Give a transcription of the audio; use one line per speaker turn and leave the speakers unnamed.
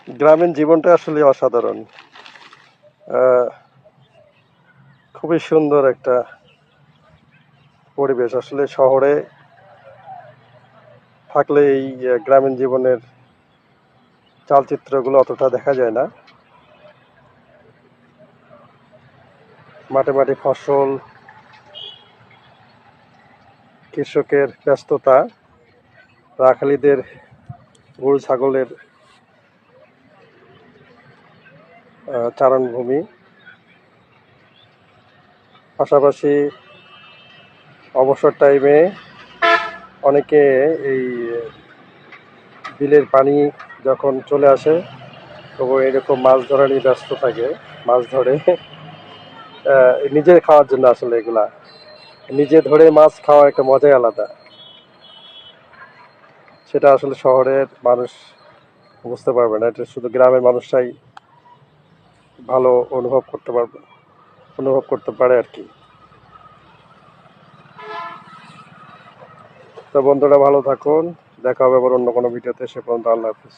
গ্রামীণ জীবনটা আসলে অসাধারণ। আহ, খুবই সুন্দর একটা পরিবেশ। আসলে শহরে থাকলে এই গ্রামীণ জীবনের চালচিত্রগুলো অতটা দেখা যায় না। মাঠে মাঠে ফসল, কৃষকের ব্যস্ততা, রাখালীদের গরু ছাগলের চারণভূমি, পাশাপাশি অবসর টাইমে অনেকে এই বিলের পানি যখন চলে আসে তখন এরকম মাছ ধরা নিয়ে ব্যস্ত থাকে, মাছ ধরে নিজে খাওয়ার জন্য। আসলে এগুলা নিজে ধরে মাছ খাওয়ার একটা মজাই আলাদা। সেটা আসলে শহরের মানুষ বুঝতে পারবে না, এটা শুধু গ্রামের মানুষরাই ভালো অনুভব করতে পারে আর কি। তো বন্ধুরা, ভালো থাকুন, দেখা হবে আবার অন্য কোনো ভিডিওতে। সে পর্যন্ত আল্লাহ হাফিজ।